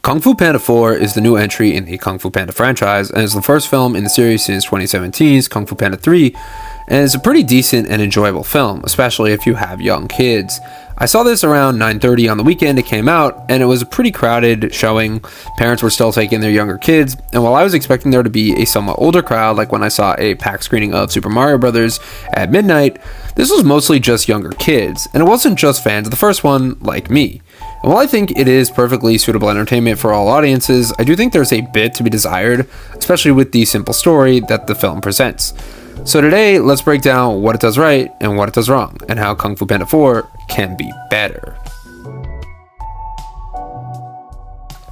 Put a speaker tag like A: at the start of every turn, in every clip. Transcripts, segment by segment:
A: Kung Fu Panda 4 is the new entry in the Kung Fu Panda franchise and is the first film in the series since 2017's Kung Fu Panda 3, and it's a pretty decent and enjoyable film, especially if you have young kids. I saw this around 9:30 on the weekend it came out, and it was a pretty crowded showing. Parents were still taking their younger kids, and while I was expecting there to be a somewhat older crowd, like when I saw a packed screening of Super Mario Bros. At midnight, this was mostly just younger kids, and it wasn't just fans of the first one, like me. And while I think it is perfectly suitable entertainment for all audiences, I do think there's a bit to be desired, especially with the simple story that the film presents. So today, let's break down what it does right and what it does wrong, and how Kung Fu Panda 4 can be better.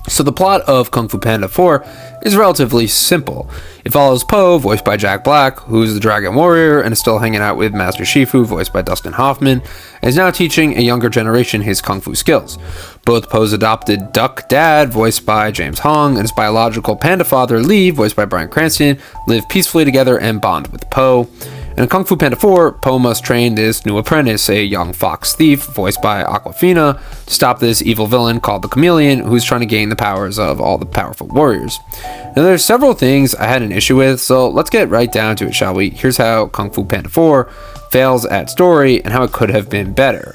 A: So the plot of Kung Fu Panda 4 is relatively simple. It follows Po, voiced by Jack Black, who's the Dragon Warrior and is still hanging out with Master Shifu, voiced by Dustin Hoffman, and is now teaching a younger generation his Kung Fu skills. Both Po's adopted duck dad, voiced by James Hong, and his biological panda father, Lee, voiced by Bryan Cranston, live peacefully together and bond with Po. In Kung Fu Panda 4, Po must train this new apprentice, a young fox thief, voiced by Awkwafina, to stop this evil villain called the Chameleon, who's trying to gain the powers of all the powerful warriors. Now there's several things I had an issue with, so let's get right down to it, shall we? Here's how Kung Fu Panda 4 fails at story and how it could have been better.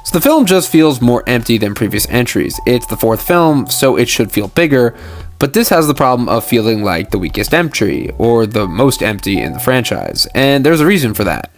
A: So the film just feels more empty than previous entries. It's the fourth film, so it should feel bigger, but this has the problem of feeling like the weakest entry, or the most empty in the franchise, and there's a reason for that.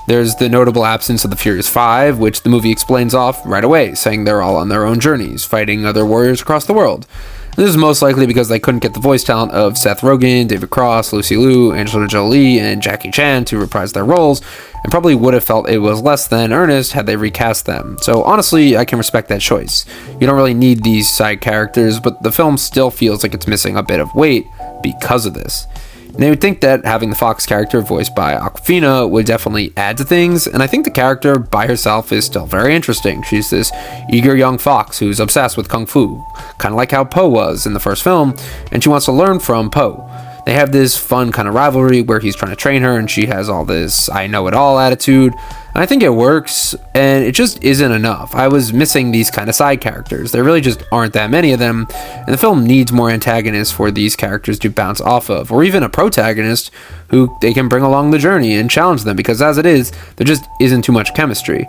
A: There's the notable absence of the Furious Five, which the movie explains off right away, saying they're all on their own journeys, fighting other warriors across the world. And this is most likely because they couldn't get the voice talent of Seth Rogen, David Cross, Lucy Liu, Angelina Jolie, and Jackie Chan to reprise their roles, and probably would have felt it was less than earnest had they recast them. So honestly, I can respect that choice. You don't really need these side characters, but the film still feels like it's missing a bit of weight because of this. And you would think that having the Fox character voiced by Awkwafina would definitely add to things, and I think the character by herself is still very interesting. She's this eager young fox who's obsessed with Kung Fu, kind of like how Po was in the first film, and she wants to learn from Po. They have this fun kind of rivalry where he's trying to train her and she has all this I know it all attitude. And I think it works, and it just isn't enough. I was missing these kind of side characters. There really just aren't that many of them, and the film needs more antagonists for these characters to bounce off of, or even a protagonist who they can bring along the journey and challenge them, because as it is, there just isn't too much chemistry.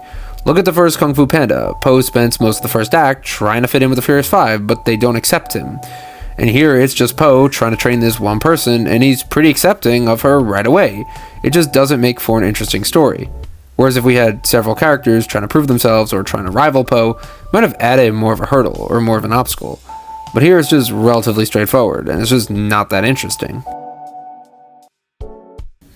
A: Look at the first Kung Fu Panda. Po spends most of the first act trying to fit in with the Furious Five, but they don't accept him. And here it's just Po trying to train this one person, and he's pretty accepting of her right away. It just doesn't make for an interesting story. Whereas if we had several characters trying to prove themselves or trying to rival Po, it might have added more of a hurdle or more of an obstacle. But here it's just relatively straightforward, and it's just not that interesting.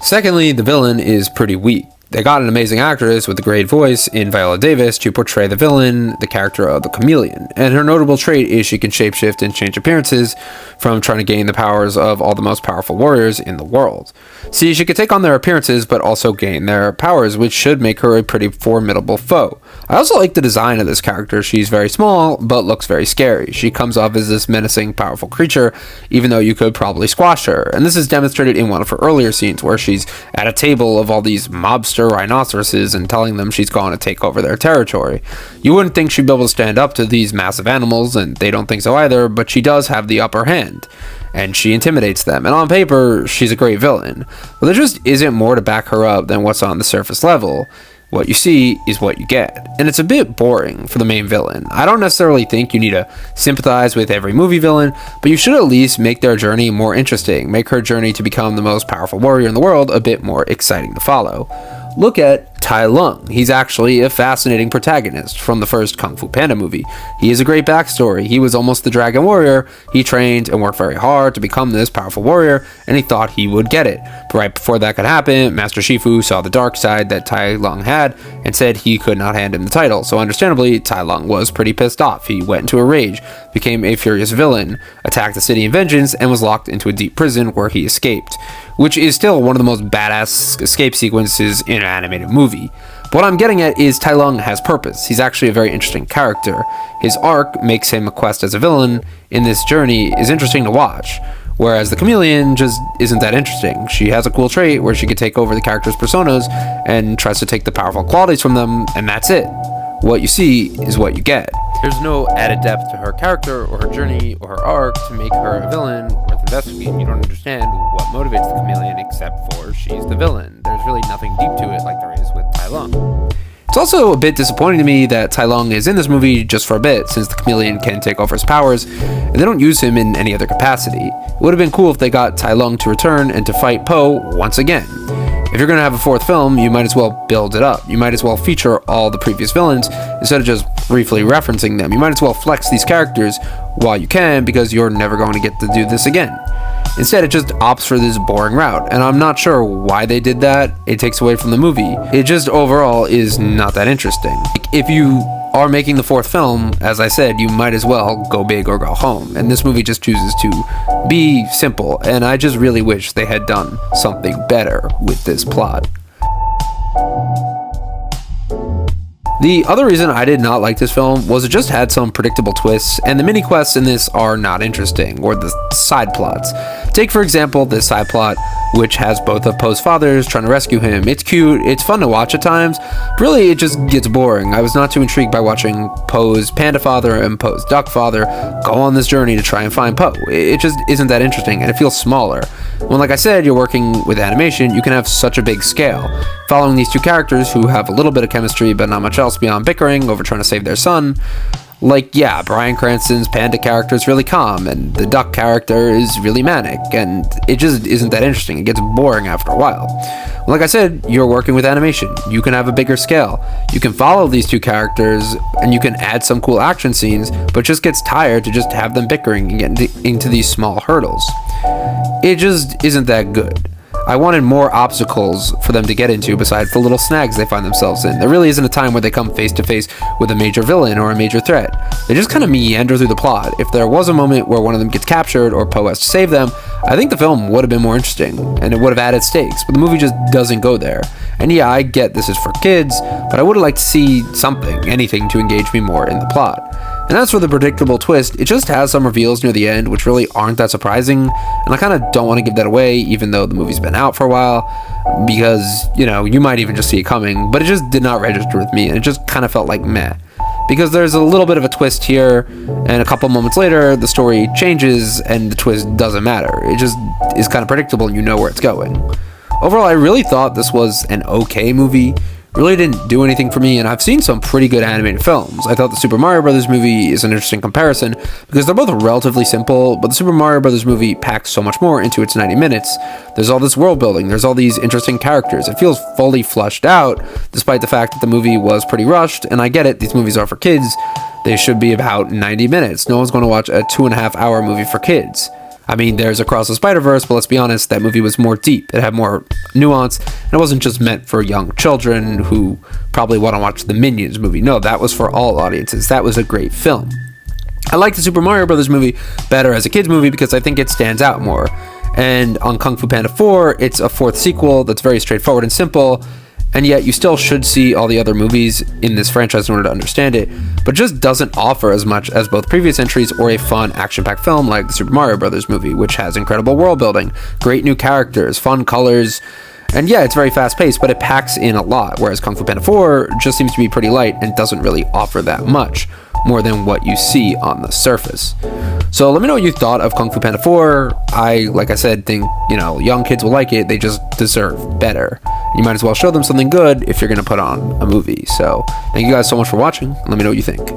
A: Secondly, the villain is pretty weak. They got an amazing actress with a great voice in Viola Davis to portray the villain, the character of the Chameleon, and her notable trait is she can shapeshift and change appearances from trying to gain the powers of all the most powerful warriors in the world. See, she could take on their appearances but also gain their powers, which should make her a pretty formidable foe. I also like the design of this character. She's very small but looks very scary. She comes off as this menacing, powerful creature, even though you could probably squash her, and this is demonstrated in one of her earlier scenes where she's at a table of all these mobsters rhinoceroses and telling them she's going to take over their territory. You wouldn't think she'd be able to stand up to these massive animals, and they don't think so either, but she does have the upper hand, and she intimidates them, and on paper, she's a great villain. But there just isn't more to back her up than what's on the surface level. What you see is what you get, and it's a bit boring for the main villain. I don't necessarily think you need to sympathize with every movie villain, but you should at least make their journey more interesting, make her journey to become the most powerful warrior in the world a bit more exciting to follow. Look at Tai Lung. He's actually a fascinating protagonist from the first Kung Fu Panda movie. He has a great backstory. He was almost the Dragon Warrior. He trained and worked very hard to become this powerful warrior, and he thought he would get it. But right before that could happen, Master Shifu saw the dark side that Tai Lung had and said he could not hand him the title. So understandably, Tai Lung was pretty pissed off. He went into a rage, became a furious villain, attacked the city in vengeance, and was locked into a deep prison where he escaped, which is still one of the most badass escape sequences in an animated movie. But what I'm getting at is Tai Lung has purpose. He's actually a very interesting character. His arc makes him a quest as a villain in this journey is interesting to watch, whereas the Chameleon just isn't that interesting. She has a cool trait where she could take over the character's personas and tries to take the powerful qualities from them, and that's it. what you see is what you get. There's no added depth to her character or her journey or her arc to make her a villain worth investigating. You don't understand what motivates the chameleon except for she's the villain. There's really nothing deep to it like there is with Tai Lung. It's also a bit disappointing to me that Tai Lung is in this movie just for a bit, since the chameleon can take over his powers, and they don't use him in any other capacity. It would have been cool if they got Tai Lung to return and to fight Po once again. If you're going to have a fourth film, you might as well build it up. You might as well feature all the previous villains instead of just briefly referencing them. You might as well flex these characters while you can, because you're never going to get to do this again. Instead, it just opts for this boring route, and I'm not sure why they did that. It takes away from the movie. It just overall is not that interesting. If you are making the fourth film, as I said, you might as well go big or go home, and this movie just chooses to be simple, and I just really wish they had done something better with this plot. The other reason I did not like this film was it just had some predictable twists, and the mini quests in this are not interesting, or the side plots. Take, for example, this side plot, which has both of Poe's fathers trying to rescue him. It's cute, it's fun to watch at times, but really it just gets boring. I was not too intrigued by watching Poe's panda father and Poe's duck father go on this journey to try and find Poe. It just isn't that interesting, and it feels smaller. When, like I said, you're working with animation, you can have such a big scale. Following these two characters who have a little bit of chemistry but not much else beyond bickering over trying to save their son. Like, yeah, Bryan Cranston's panda character is really calm, and the duck character is really manic, and it just isn't that interesting. It gets boring after a while. Like I said, you're working with animation. You can have a bigger scale. You can follow these two characters, and you can add some cool action scenes, but it just gets tired to just have them bickering and get into these small hurdles. It just isn't that good. I wanted more obstacles for them to get into besides the little snags they find themselves in. There really isn't a time where they come face to face with a major villain or a major threat. They just kind of meander through the plot. If there was a moment where one of them gets captured or Poe has to save them, I think the film would have been more interesting, and it would have added stakes, but the movie just doesn't go there. And yeah, I get this is for kids, but I would have liked to see something, anything to engage me more in the plot. And as for the predictable twist, it just has some reveals near the end which really aren't that surprising, and I kind of don't want to give that away even though the movie's been out for a while, because, you know, you might even just see it coming, but it just did not register with me, and it just kind of felt like meh. Because there's a little bit of a twist here, and a couple moments later, the story changes, and the twist doesn't matter. It just is kind of predictable, and you know where it's going. Overall, I really thought this was an okay movie. Really didn't do anything for me, and I've seen some pretty good animated films. I thought the Super Mario Bros. Movie is an interesting comparison because they're both relatively simple, but the Super Mario Bros. Movie packs so much more into its 90 minutes. There's all this world building, there's all these interesting characters. It feels fully fleshed out, despite the fact that the movie was pretty rushed, and I get it, these movies are for kids. They should be about 90 minutes. No one's going to watch a 2.5-hour movie for kids. I mean, there's Across the Spider-Verse, but let's be honest, that movie was more deep. It had more nuance, and it wasn't just meant for young children who probably want to watch the Minions movie. No, that was for all audiences. That was a great film. I like the Super Mario Bros. Movie better as a kid's movie because I think it stands out more. And on Kung Fu Panda 4, it's a fourth sequel that's very straightforward and simple, and yet you still should see all the other movies in this franchise in order to understand it, but just doesn't offer as much as both previous entries or a fun action-packed film like the Super Mario Bros. Movie, which has incredible world building, great new characters, fun colors, and yeah, it's very fast-paced, but it packs in a lot, whereas Kung Fu Panda 4 just seems to be pretty light and doesn't really offer that much, more than what you see on the surface. So let me know what you thought of Kung Fu Panda 4. Like I said, think, young kids will like it. They just deserve better. You might as well show them something good if you're going to put on a movie. So thank you guys so much for watching. Let me know what you think.